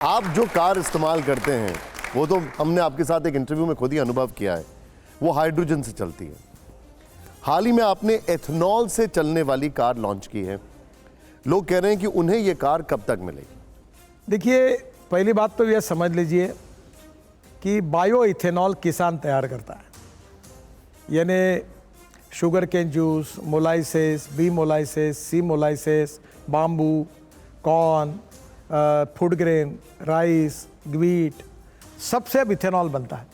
आप जो कार इस्तेमाल करते हैं वो तो हमने आपके साथ एक इंटरव्यू में खुद ही अनुभव किया है, वो हाइड्रोजन से चलती है। हाल ही में आपने एथनॉल से चलने वाली कार लॉन्च की है। लोग कह रहे हैं कि उन्हें ये कार कब तक मिलेगी? देखिए, पहली बात तो यह समझ लीजिए कि बायो इथेनॉल किसान तैयार करता है, यानी sugar cane juice, molasses, B molasses, C molasses, bamboo, corn, food grain, rice, wheat, सबसे अब इथेनॉल बनता है।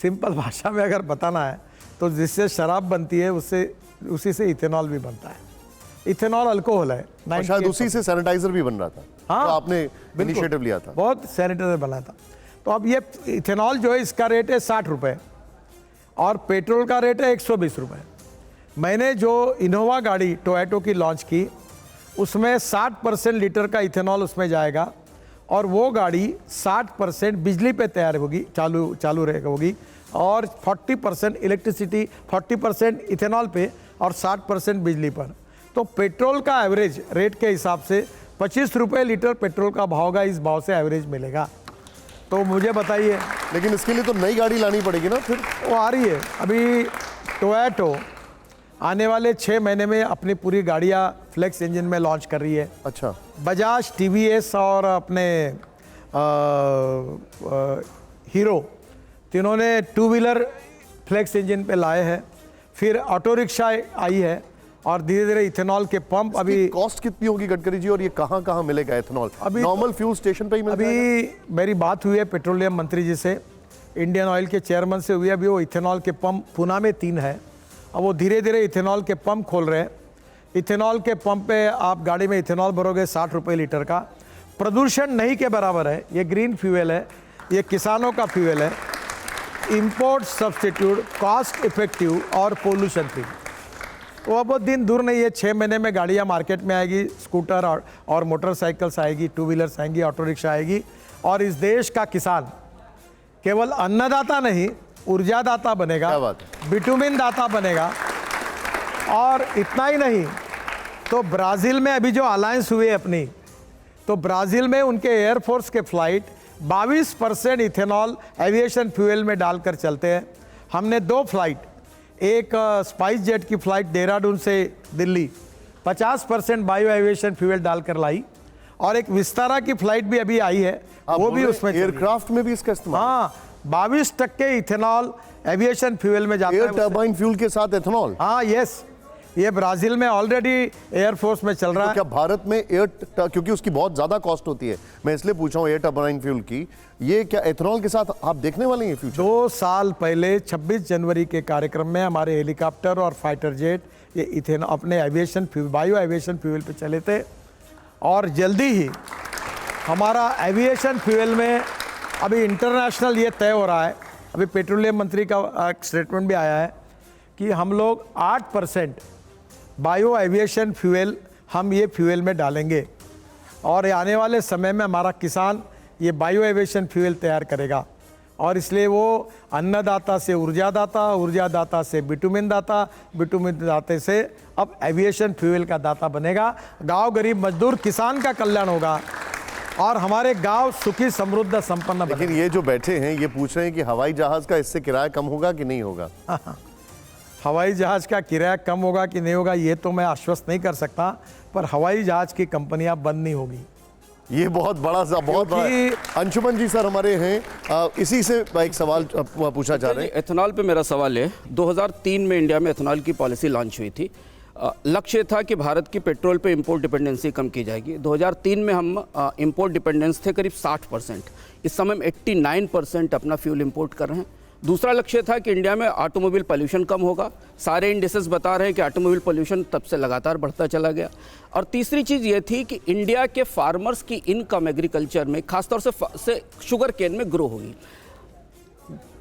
सिंपल भाषा में अगर बताना है तो जिससे शराब बनती है उससे उसी से इथेनॉल भी बनता है। इथेनॉल अल्कोहल है, शायद उसी से सैनिटाइजर भी बन रहा था। हाँ, तो आपने इनिशिएटिव लिया था, बहुत सैनिटाइजर बना था। तो अब ये इथेनॉल जो है इसका रेट है 60 रुपये और पेट्रोल का रेट है 120 रुपये। मैंने जो इनोवा गाड़ी टोयोटो की लॉन्च की उसमें 60% लीटर का इथेनॉल उसमें जाएगा और वो गाड़ी 60% बिजली पे तैयार होगी, चालू रहेगा होगी, और 40% इलेक्ट्रिसिटी, 40% इथेनॉल पे और 60% बिजली पर। तो पेट्रोल का एवरेज रेट के हिसाब से 25 रुपये लीटर पेट्रोल का भाव होगा, इस भाव से एवरेज मिलेगा। तो मुझे बताइए, लेकिन इसके लिए तो नई गाड़ी लानी पड़ेगी ना। फिर वो आ रही है अभी टोयोटो आने वाले 6 महीने में अपनी पूरी गाड़ियाँ फ्लेक्स इंजन में लॉन्च कर रही है। अच्छा, बजाज, टीवीएस और अपने हीरो, तीनों ने 2 व्हीलर फ्लेक्स इंजन पे लाए हैं। फिर ऑटो रिक्शा आई है और धीरे धीरे इथेनॉल के पंप। अभी कॉस्ट कितनी होगी गडकरी जी, और ये कहाँ कहाँ मिलेगा इथेनॉल? अभी नॉर्मल फ्यूल स्टेशन पे ही मिलेगा? अभी मेरी बात हुई है पेट्रोलियम मंत्री जी से, इंडियन ऑयल के चेयरमैन से हुई है। अभी वो इथेनॉल के पंप पूना में 3 है, अब वो धीरे धीरे इथेनॉल के पंप खोल रहे हैं। इथेनॉल के पंप पे आप गाड़ी में इथेनॉल भरोगे 60 रुपये लीटर का। प्रदूषण नहीं के बराबर है, ये ग्रीन फ्यूल है, ये किसानों का फ्यूल है, इंपोर्ट सब्सटीट्यूट, कॉस्ट इफेक्टिव और पोल्यूशन फ्री। तो अब वो दिन दूर नहीं है, 6 महीने में गाड़ियाँ मार्केट में आएगी, स्कूटर और मोटरसाइकिल्स आएगी, 2 व्हीलर्स आएंगी, ऑटो रिक्शा आएगी। और इस देश का किसान केवल अन्नदाता नहीं, ऊर्जादाता बनेगा, विटामिन दाता बनेगा। और इतना ही नहीं, तो ब्राज़ील में अभी जो अलायंस हुई है अपनी, तो ब्राज़ील में उनके एयरफोर्स के फ्लाइट 22% इथेनॉल एविएशन फ्यूल में डालकर चलते हैं। हमने 2 फ्लाइट, एक स्पाइस जेट की फ्लाइट देहरादून से दिल्ली 50% बायो एविएशन फ्यूल डालकर लाई, और एक विस्तारा की फ्लाइट भी अभी आई है, वो भी उसमें एयरक्राफ्ट में भी इसका इस्तेमाल। हाँ, 22% इथेनॉल एविएशन फ्यूल में जाता है। एयर टर्बाइन फ्यूल के साथ एथेनॉल? हाँ, यस, ये ब्राजील में ऑलरेडी एयरफोर्स में चल रहा है। क्या भारत में क्योंकि उसकी बहुत ज्यादा कॉस्ट होती है, मैं इसलिए पूछ रहा हूँ एयर टर्बाइन फ्यूल की, ये क्या एथेनॉल के साथ आप देखने वाले हैं फ्यूचर? 2 साल पहले 26 जनवरी के कार्यक्रम में हमारे हेलीकॉप्टर और फाइटर जेट ये इथेनॉल अपने aviation fuel, bio aviation fuel पे चले थे। और जल्दी ही हमारा एविएशन फ्यूल में अभी इंटरनेशनल ये तय हो रहा है, अभी पेट्रोलियम मंत्री का स्टेटमेंट भी आया है कि हम लोग 8% बायो एविएशन फ्यूल हम ये फ्यूल में डालेंगे, और आने वाले समय में हमारा किसान ये बायो एविएशन फ्यूल तैयार करेगा। और इसलिए वो अन्नदाता से ऊर्जादाता, ऊर्जादाता से विटामिन दाता, विटामिन दाते से अब एविएशन फ्यूल का दाता बनेगा। गांव गरीब मजदूर किसान का कल्याण होगा और हमारे गांव सुखी समृद्ध संपन्न बनेगा। लेकिन ये जो बैठे हैं ये पूछ रहे हैं कि हवाई जहाज का इससे किराया कम होगा कि नहीं होगा? हवाई जहाज का किराया कम होगा कि नहीं होगा ये तो मैं आश्वस्त नहीं कर सकता, पर हवाई जहाज की कंपनियां बंद नहीं होगी। ये बहुत बड़ा अंशुमन जी सर हमारे हैं, इसी से एक सवाल पूछा जा रहा है। एथेनॉल पे मेरा सवाल है, 2003 में इंडिया में एथेनॉल की पॉलिसी लॉन्च हुई थी। लक्ष्य था कि भारत की पेट्रोल पे इंपोर्ट डिपेंडेंसी कम की जाएगी। 2003 में हम इंपोर्ट डिपेंडेंस थे करीब 60%, इस समय हम 89% अपना फ्यूल इंपोर्ट कर रहे हैं। दूसरा लक्ष्य था कि इंडिया में ऑटोमोबाइल पोल्यूशन कम होगा, सारे इंडिसेस बता रहे हैं कि ऑटोमोबाइल पोल्यूशन तब से लगातार बढ़ता चला गया। और तीसरी चीज़ ये थी कि इंडिया के फार्मर्स की इनकम एग्रीकल्चर में खासतौर से शुगर केन में ग्रो होगी।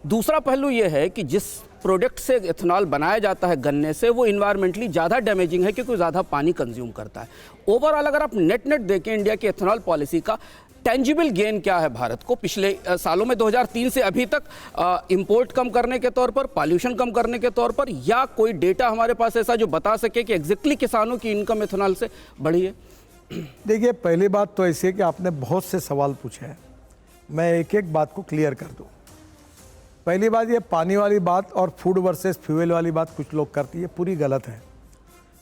दूसरा पहलू ये है कि जिस प्रोडक्ट से एथेनॉल बनाया जाता है गन्ने से, वो इन्वायरमेंटली ज़्यादा डैमेजिंग है क्योंकि ज़्यादा पानी कंज्यूम करता है। ओवरऑल अगर आप नेट देखें इंडिया की एथेनॉल पॉलिसी का टेंजिबल गेन क्या है भारत को पिछले सालों में 2003 से अभी तक, इंपोर्ट कम करने के तौर पर, पॉल्यूशन कम करने के तौर पर, या कोई डेटा हमारे पास ऐसा जो बता सके कि एग्जैक्टली किसानों की इनकम एथेनॉल से बढ़ी है? देखिए, पहली बात तो ऐसी है कि आपने बहुत से सवाल पूछे हैं। मैं एक एक बात को क्लियर कर दूं। पहली बात, ये पानी वाली बात और फूड वर्सेस फ्यूल वाली बात कुछ लोग करती है, पूरी गलत है।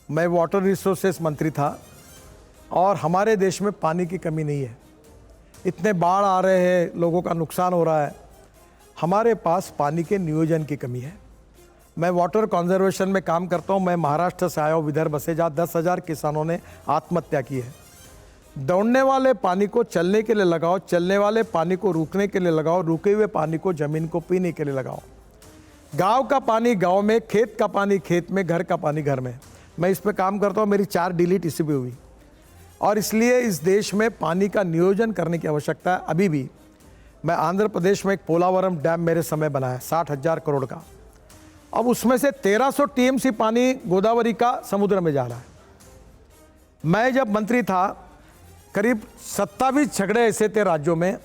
मैं वाटर रिसोर्सेस मंत्री था और हमारे देश में पानी की कमी नहीं है। इतने बाढ़ आ रहे हैं, लोगों का नुकसान हो रहा है, हमारे पास पानी के नियोजन की कमी है। मैं वाटर कंजर्वेशन में काम करता हूँ। मैं महाराष्ट्र से आया हूँ, विदर्भ से, जहाँ 10,000 किसानों ने आत्महत्या की है। दौड़ने वाले पानी को चलने के लिए लगाओ, चलने वाले पानी को रुकने के लिए लगाओ, रुके हुए पानी को ज़मीन को पीने के लिए लगाओ। गांव का पानी गांव में, खेत का पानी खेत में, घर का पानी घर में। मैं इस पे काम करता हूँ, मेरी 4 डिलीट इसी पे हुई। और इसलिए इस देश में पानी का नियोजन करने की आवश्यकता है। अभी भी मैं आंध्र प्रदेश में एक पोलावरम डैम मेरे समय बना है 60,000 करोड़ का। अब उसमें से 1300 टीएमसी पानी गोदावरी का समुद्र में जा रहा है। मैं जब मंत्री था, करीब 27 झगड़े ऐसे थे राज्यों में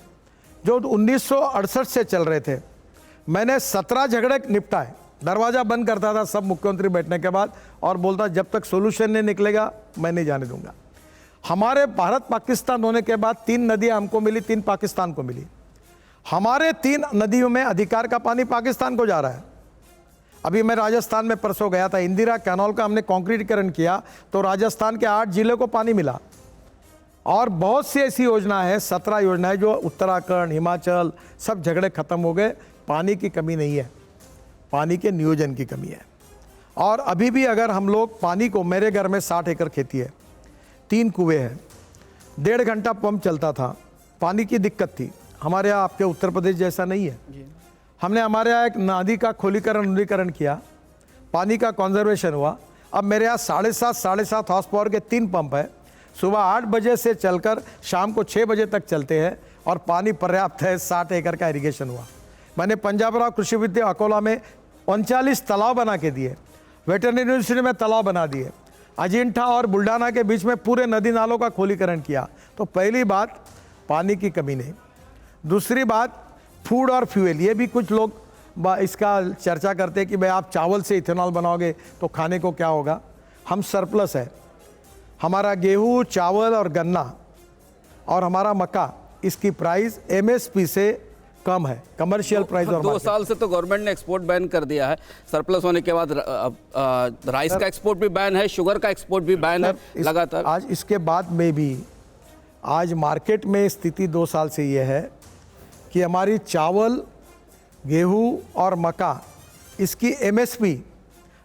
जो 1968 से चल रहे थे। मैंने 17 झगड़े निपटाए। दरवाज़ा बंद करता था सब मुख्यमंत्री बैठने के बाद और बोलता जब तक सोल्यूशन नहीं निकलेगा मैं नहीं जाने दूंगा। हमारे भारत पाकिस्तान होने के बाद 3 नदियां हमको मिली, 3 पाकिस्तान को मिली। हमारे 3 नदियों में अधिकार का पानी पाकिस्तान को जा रहा है। अभी मैं राजस्थान में परसों गया था, इंदिरा कैनाल का हमने कंक्रीटीकरण किया तो राजस्थान के 8 जिले को पानी मिला। और बहुत सी ऐसी योजना है, 17 योजनाएं जो उत्तराखंड, हिमाचल, सब झगड़े खत्म हो गए। पानी की कमी नहीं है, पानी के नियोजन की कमी है। और अभी भी अगर हम लोग पानी को, मेरे घर में 60 एकड़ खेती है, 3 कुएं हैं, 1.5 घंटा पंप चलता था, पानी की दिक्कत थी। हमारे यहाँ आपके उत्तर प्रदेश जैसा नहीं है। हमने हमारे यहाँ एक नदी का खोलीकरण किया, पानी का कंजर्वेशन हुआ। अब मेरे यहाँ 7.5 हॉर्स पावर के 3 पंप है। सुबह 8 बजे से चलकर शाम को 6 बजे तक चलते हैं और पानी पर्याप्त है। 60 एकड़ का इरिगेशन हुआ। मैंने पंजाबराव कृषि विद्या अकोला में 39 तालाब बना के दिए। वेटरनरी यूनिवर्सिटी में तालाब बना दिए। अजिंठा और बुल्ढाना के बीच में पूरे नदी नालों का खोलीकरण किया। तो पहली बात, पानी की कमी नहीं। दूसरी बात, फूड और फ्यूल। ये भी कुछ लोग इसका चर्चा करते हैं कि भाई आप चावल से इथेनॉल बनाओगे तो खाने को क्या होगा। हम सरप्लस है। हमारा गेहूँ, चावल और गन्ना और हमारा मक्का, इसकी प्राइस एमएसपी से कम है, कमर्शियल प्राइस। और 2 साल से तो गवर्नमेंट ने एक्सपोर्ट बैन कर दिया है। सरप्लस होने के बाद राइस का एक्सपोर्ट भी बैन है, शुगर का एक्सपोर्ट भी बैन है लगातार। आज इसके बाद में भी आज मार्केट में स्थिति 2 साल से ये है कि हमारी चावल, गेहूँ और मक्का, इसकी एमएसपी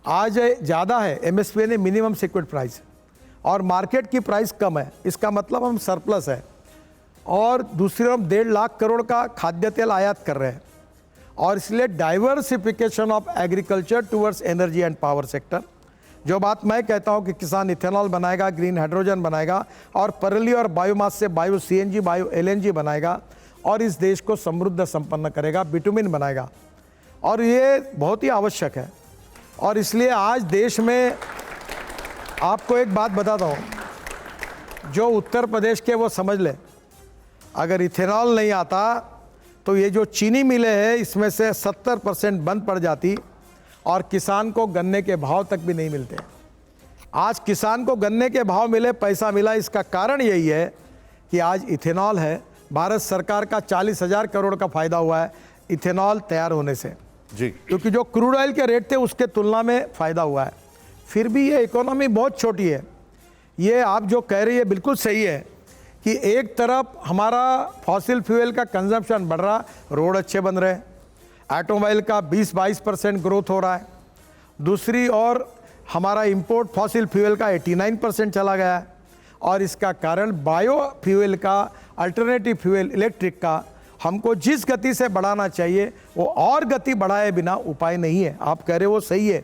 आज ज़्यादा है। एमएसपी ने मिनिमम सिक्योर्ड प्राइस, और मार्केट की प्राइस कम है। इसका मतलब हम सरप्लस है। और दूसरी ओर हम 1.5 लाख करोड़ का खाद्य तेल आयात कर रहे हैं। और इसलिए diversification of agriculture towards energy and power sector, जो बात मैं कहता हूं कि किसान इथेनॉल बनाएगा, ग्रीन हाइड्रोजन बनाएगा और परली और बायोमास से बायो सीएनजी, बायो एलएनजी बनाएगा और इस देश को समृद्ध संपन्न करेगा, बिटुमिन बनाएगा। और ये बहुत ही आवश्यक है। और इसलिए आज देश में आपको एक बात बताता हूँ, जो उत्तर प्रदेश के वो समझ ले, अगर इथेनॉल नहीं आता तो ये जो चीनी मिलें हैं इसमें से 70% बंद पड़ जाती और किसान को गन्ने के भाव तक भी नहीं मिलते। आज किसान को गन्ने के भाव मिले, पैसा मिला, इसका कारण यही है कि आज इथेनॉल है। भारत सरकार का 40,000 करोड़ का फायदा हुआ है इथेनॉल तैयार होने से जी, क्योंकि जो क्रूड ऑयल के रेट थे उसके तुलना में फ़ायदा हुआ है। फिर भी ये इकोनॉमी बहुत छोटी है। ये आप जो कह रही है बिल्कुल सही है कि एक तरफ हमारा फॉसिल फ्यूल का कंजम्पशन बढ़ रहा, रोड अच्छे बन रहे, ऑटोमोबाइल का 20-22% ग्रोथ हो रहा है। दूसरी ओर हमारा इंपोर्ट फॉसिल फ्यूल का 89% चला गया है। और इसका कारण बायो फ्यूल का, अल्टरनेटिव फ्यूल, इलेक्ट्रिक का हमको जिस गति से बढ़ाना चाहिए वो और गति बढ़ाए बिना उपाय नहीं है। आप कह रहे हो वो सही है।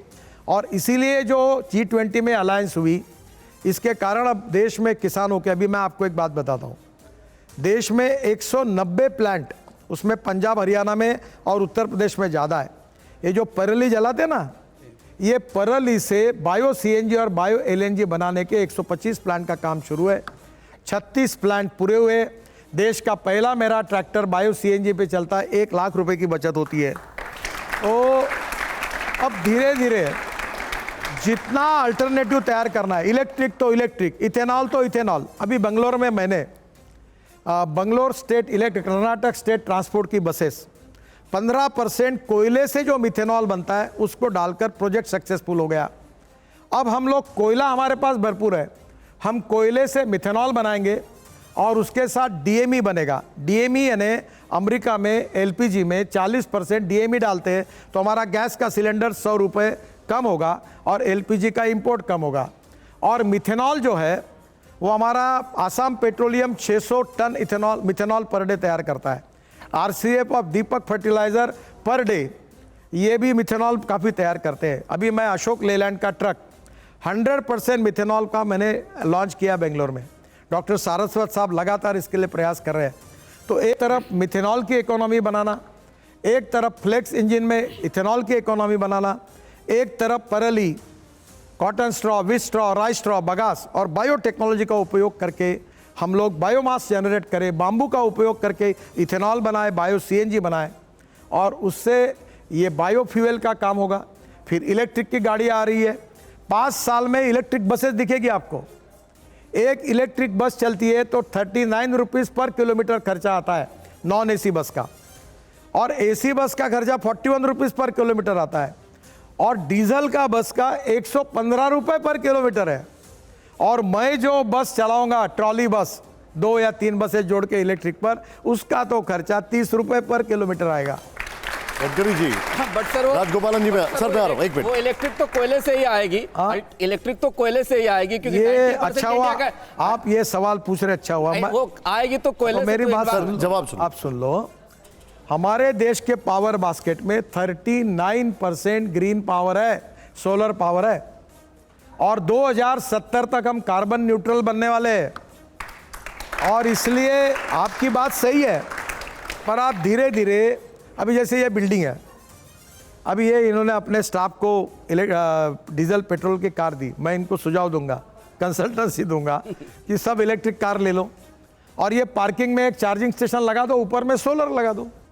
और इसीलिए जो G20 में अलायंस हुई, इसके कारण अब देश में किसानों के, अभी मैं आपको एक बात बताता हूँ, देश में 190 प्लांट, उसमें पंजाब, हरियाणा में और उत्तर प्रदेश में ज़्यादा है। ये जो परली जलाते ना, ये परली से बायो सीएनजी और बायो एलएनजी बनाने के 125 प्लांट का काम शुरू है। 36 प्लांट पूरे हुए। देश का पहला मेरा ट्रैक्टर बायो सीएनजी पे चलता है, 1 लाख रुपए की बचत होती है। तो अब धीरे धीरे जितना अल्टरनेटिव तैयार करना है, इलेक्ट्रिक तो इलेक्ट्रिक, इथेनॉल तो इथेनॉल। अभी बेंगलोर में मैंने Bangalore state electric, Karnataka state transport की बसेस 15% कोयले से जो मिथेनॉल बनता है उसको डालकर प्रोजेक्ट सक्सेसफुल हो गया। अब हम लोग, कोयला हमारे पास भरपूर है, हम कोयले से मिथेनॉल बनाएंगे और उसके साथ डीएमई बनेगा। डीएमई यानी अमेरिका में एलपीजी में 40% डीएमई डालते हैं तो हमारा गैस का सिलेंडर 100 रुपये कम होगा और एलपीजी का इंपोर्ट कम होगा। और मिथेनॉल जो है वो हमारा Assam petroleum 600 ton methanol per day तैयार करता है। RCF of Deepak fertilizer per day ये भी मिथेनॉल काफ़ी तैयार करते हैं। अभी मैं अशोक लेलैंड का ट्रक 100% मिथेनॉल का मैंने लॉन्च किया बेंगलोर में। डॉक्टर सारस्वत साहब लगातार इसके लिए प्रयास कर रहे हैं। तो एक तरफ मिथेनॉल की इकोनॉमी बनाना, एक तरफ फ्लेक्स इंजन में इथेनॉल की इकोनॉमी बनाना, एक तरफ परली, cotton straw, with straw, rice straw, bagasse और बायोटेक्नोलॉजी का उपयोग करके हम लोग बायोमास जनरेट करें, बाम्बू का उपयोग करके इथेनॉल बनाए, बायो सीएनजी बनाए और उससे ये बायोफ्यूल का काम होगा। फिर इलेक्ट्रिक की गाड़ी आ रही है, 5 साल में इलेक्ट्रिक बसेस दिखेगी आपको। एक इलेक्ट्रिक बस चलती है तो 39 रुपीज़ पर किलोमीटर खर्चा आता है नॉन एसी बस का, और एसी बस का खर्चा 41 रुपीज़ पर किलोमीटर आता है, और डीजल का बस का 115 रुपये पर किलोमीटर है। और मैं जो बस चलाऊंगा, ट्रॉली बस, 2 या 3 बसें जोड़ के इलेक्ट्रिक पर, उसका तो खर्चा 30 रुपये पर किलोमीटर आएगा। गडकरी जी, बट सर वो राजगोपालन जी, मैं सर पे आ रहा हूँ, एक मिनट। वो इलेक्ट्रिक तो कोयले से ही आएगी, इलेक्ट्रिक तो कोयले से ही आएगी क्योंकि ये 90% अच्छा हुआ इंडिया का- आप ये सवाल पूछ रहे, अच्छा हुआ। वो आएगी तो कोयले से। मेरी तो बात एक बार- सर, जवाब सुनो। आप सुन लो। हमारे देश के पावर बास्केट में 39% ग्रीन पावर है, सोलर पावर है, और 2070 तक हम कार्बन न्यूट्रल बनने वाले हैं। और इसलिए आपकी बात सही है, पर आप धीरे धीरे, अभी जैसे ये बिल्डिंग है, अभी ये इन्होंने अपने स्टाफ को डीजल पेट्रोल की कार दी, मैं इनको सुझाव दूंगा, कंसल्टेंसी दूंगा कि सब इलेक्ट्रिक कार ले लो, और ये पार्किंग में एक चार्जिंग स्टेशन लगा दो, ऊपर में सोलर लगा दो।